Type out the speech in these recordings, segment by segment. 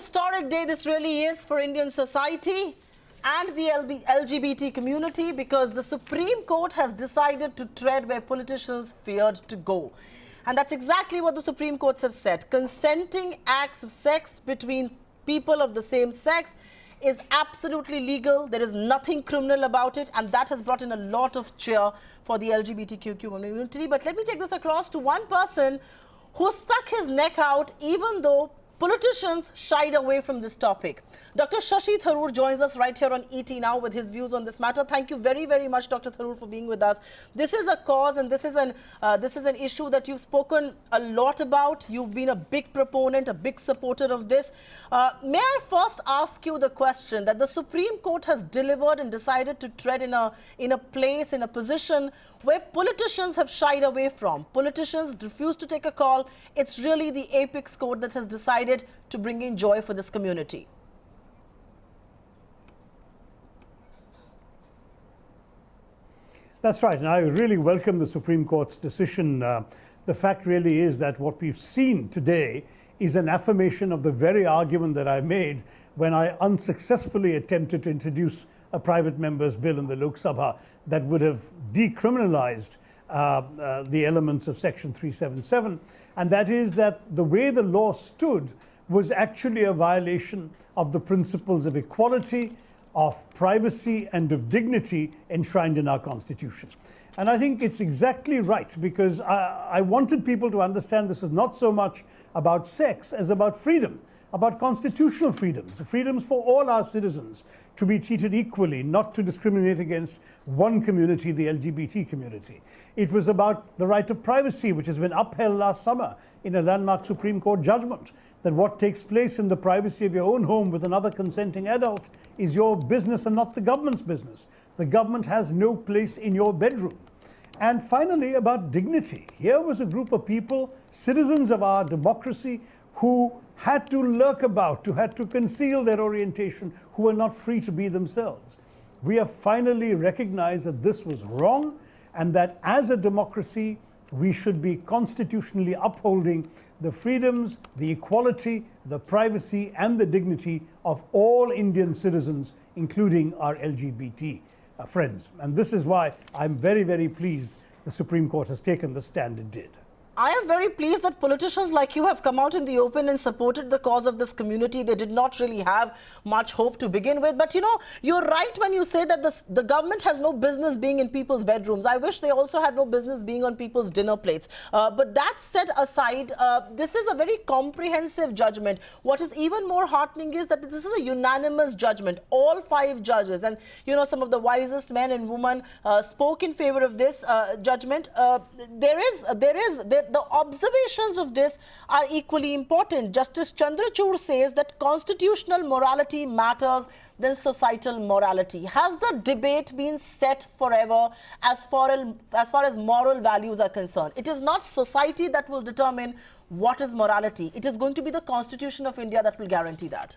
historic day this really is for Indian society and the LGBT community, because the Supreme Court has decided to tread where politicians feared to go. And that's exactly what the Supreme Courts have said. Consenting acts of sex between people of the same sex is absolutely legal. There is nothing criminal about it, and that has brought in a lot of cheer for the LGBTQ community. But let me take this across to one person who stuck his neck out even though politicians shied away from this topic. Dr. Shashi Tharoor joins us right here on ET Now with his views on this matter. Thank you very, very much, Dr. Tharoor, for being with us. This is a cause and this is an issue that you've spoken a lot about. You've been a big proponent, a big supporter of this. May I first ask you the question that the Supreme Court has delivered and decided to tread in a place, in a position where politicians have shied away from. Politicians refuse to take a call. It's really the apex court that has decided to bring in joy for this community. That's right, and I really welcome the Supreme Court's decision. The fact really is that what we've seen today is an affirmation of the very argument that I made when I unsuccessfully attempted to introduce a private member's bill in the Lok Sabha that would have decriminalized the elements of Section 377. And that is that the way the law stood was actually a violation of the principles of equality, of privacy, and of dignity enshrined in our Constitution. And I think it's exactly right, because I wanted people to understand this is not so much about sex as about freedom, about constitutional freedoms, freedoms for all our citizens to be treated equally, not to discriminate against one community, the LGBT community. It was about the right to privacy, which has been upheld last summer in a landmark Supreme Court judgment, that what takes place in the privacy of your own home with another consenting adult is your business and not the government's business. The government has no place in your bedroom. And finally, about dignity. Here was a group of people, citizens of our democracy, who had to lurk about, who had to conceal their orientation, who were not free to be themselves. We have finally recognized that this was wrong, and that as a democracy, we should be constitutionally upholding the freedoms, the equality, the privacy, and the dignity of all Indian citizens, including our LGBT friends. And this is why I'm very, very pleased the Supreme Court has taken the stand it did. I am very pleased that politicians like you have come out in the open and supported the cause of this community. They did not really have much hope to begin with. But, you know, you're right when you say that the government has no business being in people's bedrooms. I wish they also had no business being on people's dinner plates. But that set aside, this is a very comprehensive judgment. What is even more heartening is that this is a unanimous judgment. All 5 judges and, you know, some of the wisest men and women spoke in favor of this judgment. The observations of this are equally important. Justice Chandrachud says that constitutional morality matters than societal morality. Has the debate been set forever as far as moral values are concerned? It is not society that will determine what is morality. It is going to be the Constitution of India that will guarantee that.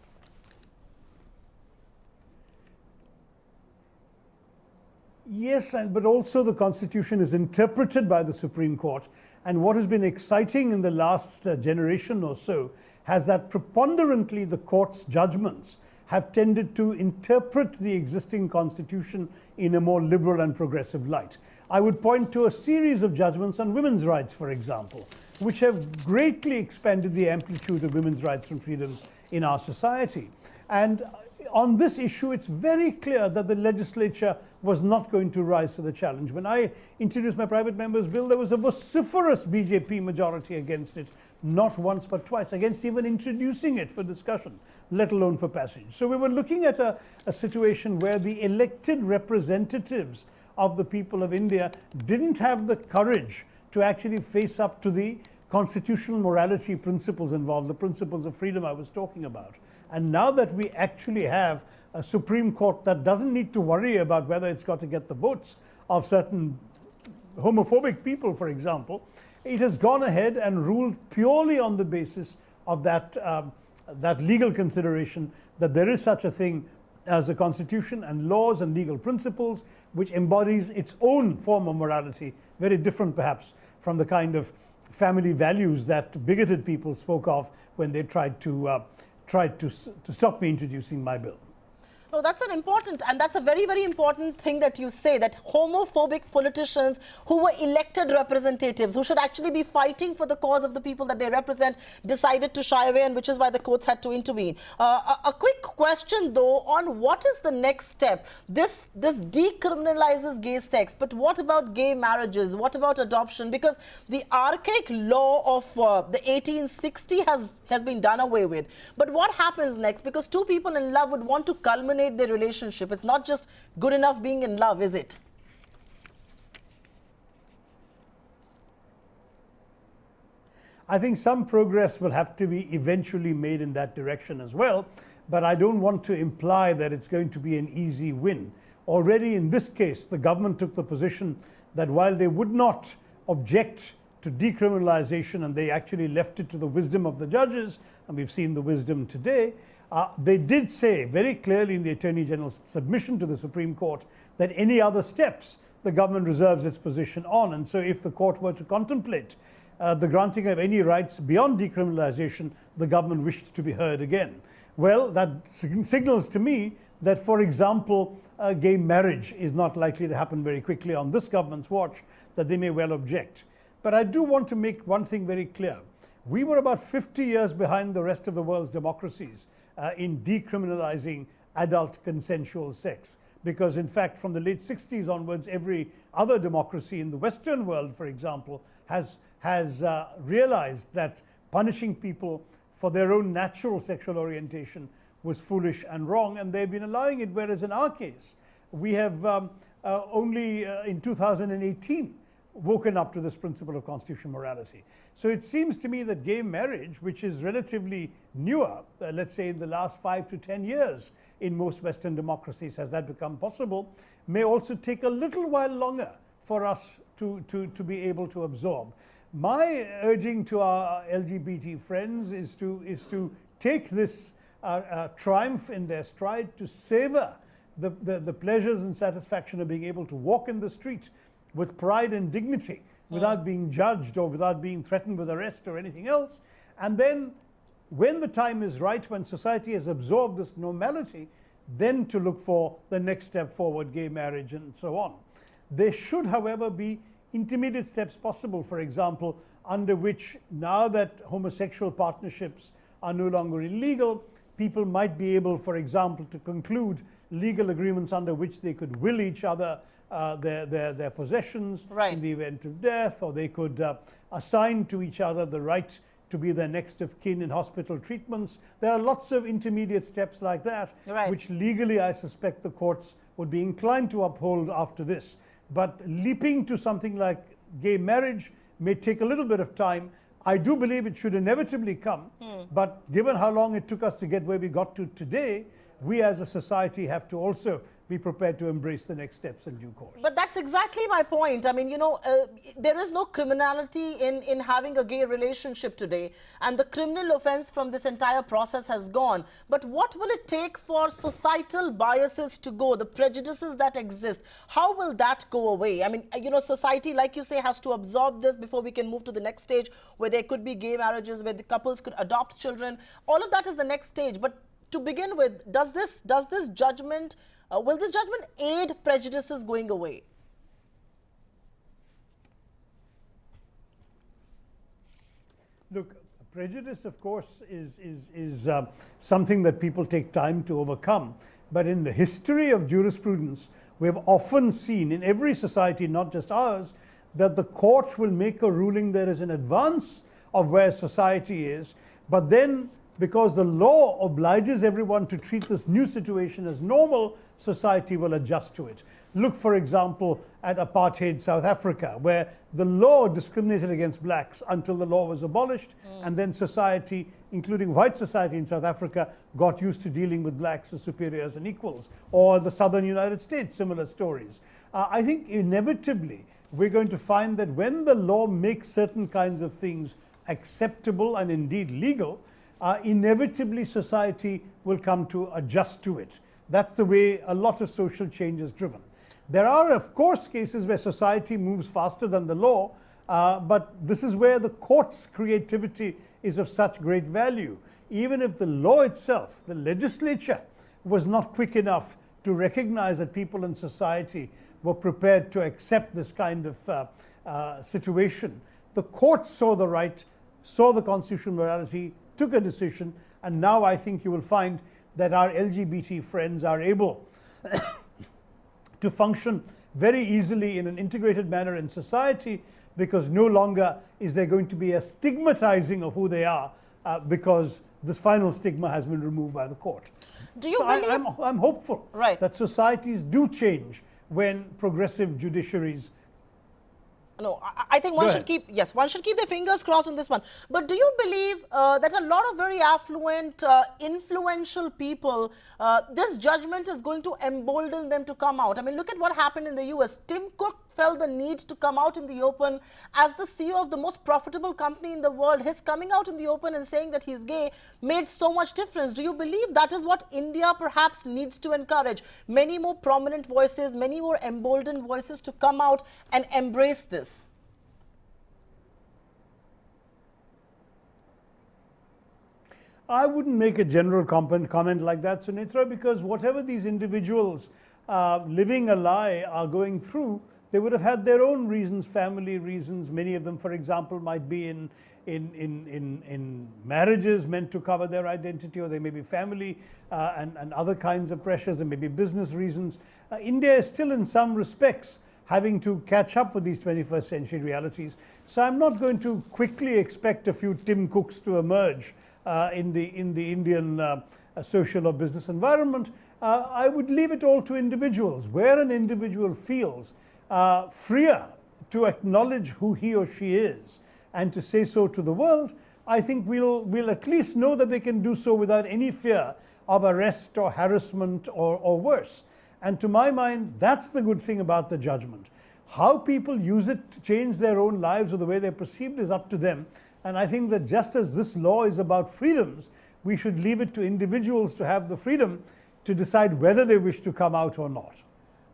Yes, but also the Constitution is interpreted by the Supreme Court. And what has been exciting in the last generation or so has that preponderantly the court's judgments have tended to interpret the existing Constitution in a more liberal and progressive light. I would point to a series of judgments on women's rights, for example, which have greatly expanded the amplitude of women's rights and freedoms in our society. And on this issue, it's very clear that the legislature was not going to rise to the challenge. When I introduced my private member's bill, there was a vociferous BJP majority against it, not once but twice, against even introducing it for discussion, let alone for passage. So we were looking at a situation where the elected representatives of the people of India didn't have the courage to actually face up to the constitutional morality principles involved, the principles of freedom I was talking about. And now that we actually have a Supreme Court that doesn't need to worry about whether it's got to get the votes of certain homophobic people, for example, it has gone ahead and ruled purely on the basis of that legal consideration that there is such a thing as a constitution and laws and legal principles which embodies its own form of morality, very different perhaps from the kind of family values that bigoted people spoke of when they tried to tried to stop me introducing my bill. No, that's an important, and that's a very, very important thing that you say, that homophobic politicians who were elected representatives, who should actually be fighting for the cause of the people that they represent, decided to shy away, and which is why the courts had to intervene. A quick question, though, on what is the next step? This decriminalizes gay sex, but what about gay marriages? What about adoption? Because the archaic law of the 1860 has been done away with. But what happens next? Because two people in love would want to culminate their relationship. It's not just good enough being in love, is it? I think some progress will have to be eventually made in that direction as well, but I don't want to imply that it's going to be an easy win. Already in this case, the government took the position that while they would not object to decriminalization, and they actually left it to the wisdom of the judges, and we've seen the wisdom today, they did say very clearly in the Attorney General's submission to the Supreme Court that any other steps the government reserves its position on. And so if the court were to contemplate the granting of any rights beyond decriminalization, the government wished to be heard again. Well, that signals to me that, for example, gay marriage is not likely to happen very quickly on this government's watch, that they may well object. But I do want to make one thing very clear. We were about 50 years behind the rest of the world's democracies in decriminalizing adult consensual sex, because in fact from the late 60s onwards, every other democracy in the Western world, for example, has realized that punishing people for their own natural sexual orientation was foolish and wrong, and they've been allowing it, whereas in our case we have only in 2018 woken up to this principle of constitutional morality. So it seems to me that gay marriage, which is relatively newer, let's say in the last 5 to 10 years in most Western democracies, has that become possible, may also take a little while longer for us to be able to absorb. My urging to our LGBT friends is to take this triumph in their stride, to savor the pleasures and satisfaction of being able to walk in the street with pride and dignity, without being judged or without being threatened with arrest or anything else. And then when the time is right, when society has absorbed this normality, then to look for the next step forward, gay marriage and so on. There should, however, be intermediate steps possible, for example, under which, now that homosexual partnerships are no longer illegal, people might be able, for example, to conclude legal agreements under which they could will each other their possessions in the event of death, or they could assign to each other the right to be their next of kin in hospital treatments. There are lots of intermediate steps like that, which legally I suspect the courts would be inclined to uphold after this. But leaping to something like gay marriage may take a little bit of time. I do believe it should inevitably come, but given how long it took us to get where we got to today, we as a society have to also be prepared to embrace the next steps in due course. But that's exactly my point. I mean, you know, there is no criminality in having a gay relationship today, and the criminal offense from this entire process has gone. But what will it take for societal biases to go, the prejudices that exist? How will that go away? I mean, you know, society, like you say, has to absorb this before we can move to the next stage, where there could be gay marriages, where the couples could adopt children. All of that is the next stage. But to begin with, does this judgment, will this judgment aid prejudices going away? Look, prejudice, of course, is something that people take time to overcome. But in the history of jurisprudence, we have often seen in every society, not just ours, that the court will make a ruling that is in advance of where society is, but then, because the law obliges everyone to treat this new situation as normal, society will adjust to it. Look, for example, at apartheid South Africa, where the law discriminated against blacks until the law was abolished, and then society, including white society in South Africa, got used to dealing with blacks as superiors and equals. Or the southern United States, similar stories. I think inevitably we're going to find that when the law makes certain kinds of things acceptable and indeed legal, inevitably society will come to adjust to it. That's the way a lot of social change is driven. There are, of course, cases where society moves faster than the law, but this is where the court's creativity is of such great value. even if the law itself, the legislature, was not quick enough to recognize that people in society were prepared to accept this kind of situation, the courts saw the right, saw the constitutional morality, took a decision, and now I think you will find that our LGBT friends are able to function very easily in an integrated manner in society, because no longer is there going to be a stigmatizing of who they are, because this final stigma has been removed by the court. Do you So believe... I'm hopeful Right. that societies do change when progressive judiciaries. No, I think one Go should ahead. keep, yes, one should keep their fingers crossed on this one. But do you believe that a lot of very affluent, influential people, this judgment is going to embolden them to come out? I mean, look at what happened in the US. Tim Cook felt the need to come out in the open as the CEO of the most profitable company in the world. His coming out in the open and saying that he's gay made so much difference. Do you believe that is what India perhaps needs to encourage? Many more prominent voices, many more emboldened voices to come out and embrace this. I wouldn't make a general comment like that, Sunitra, because whatever these individuals living a lie are going through, they would have had their own reasons, family reasons. Many of them, for example, might be in marriages meant to cover their identity, or they may be family and other kinds of pressures. There may be business reasons. India is still, in some respects, having to catch up with these 21st century realities. So I'm not going to quickly expect a few Tim Cooks to emerge in the Indian social or business environment. I would leave it all to individuals. Where an individual feels freer to acknowledge who he or she is and to say so to the world, I think we'll at least know that they can do so without any fear of arrest or harassment or worse. And to my mind, that's the good thing about the judgment. How people use it to change their own lives or the way they're perceived is up to them. And I think that just as this law is about freedoms, we should leave it to individuals to have the freedom to decide whether they wish to come out or not.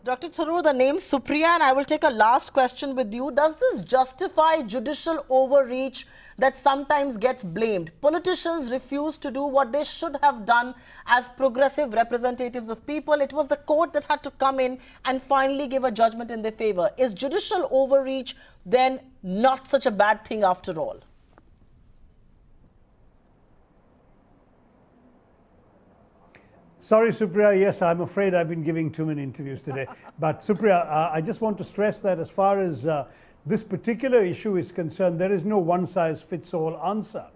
Dr. Tharoor, the name's Surpiya, and I will take a last question with you. Does this justify judicial overreach that sometimes gets blamed? Politicians refuse to do what they should have done as progressive representatives of people. It was the court that had to come in and finally give a judgment in their favor. Is judicial overreach then not such a bad thing after all? Sorry, Surpiya, yes, I'm afraid I've been giving too many interviews today. But Surpiya, I just want to stress that as far as this particular issue is concerned, there is no one-size-fits-all answer.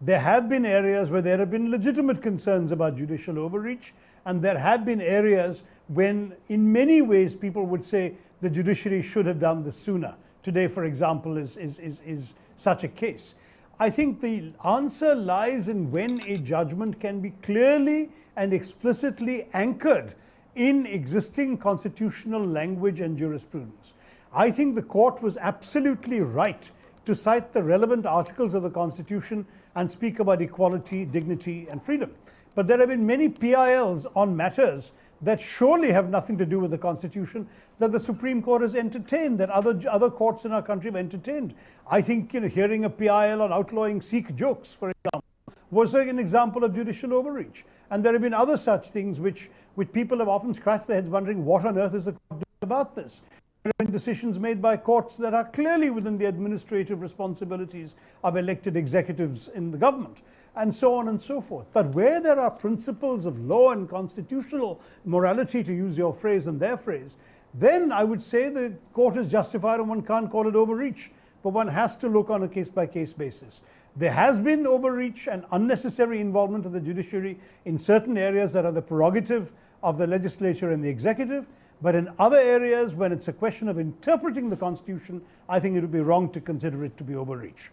There have been areas where there have been legitimate concerns about judicial overreach, and there have been areas when, in many ways, people would say the judiciary should have done this sooner. Today, for example, is such a case. I think the answer lies in when a judgment can be clearly and explicitly anchored in existing constitutional language and jurisprudence. I think the court was absolutely right to cite the relevant articles of the Constitution and speak about equality, dignity, and freedom. But there have been many PILs on matters that surely have nothing to do with the Constitution that the Supreme Court has entertained, that other courts in our country have entertained. I think hearing a PIL on outlawing Sikh jokes, for example, was an example of judicial overreach. And there have been other such things which people have often scratched their heads wondering, what on earth is the court doing about this? There have been decisions made by courts that are clearly within the administrative responsibilities of elected executives in the government, and so on and so forth. But where there are principles of law and constitutional morality, to use your phrase and their phrase, then I would say the court is justified and one can't call it overreach, but one has to look on a case-by-case basis. There has been overreach and unnecessary involvement of the judiciary in certain areas that are the prerogative of the legislature and the executive, but in other areas, when it's a question of interpreting the Constitution, I think it would be wrong to consider it to be overreach.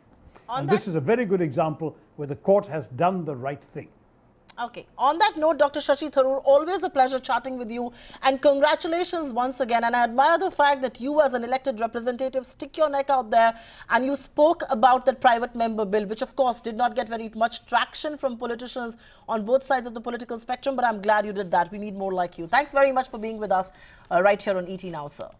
And this is a very good example where the court has done the right thing. Okay. On that note, Dr. Shashi Tharoor, always a pleasure chatting with you, and congratulations once again. And I admire the fact that you, as an elected representative, stick your neck out there and you spoke about that private member bill, which of course did not get very much traction from politicians on both sides of the political spectrum, but I'm glad you did that. We need more like you. Thanks very much for being with us right here on ET Now, sir.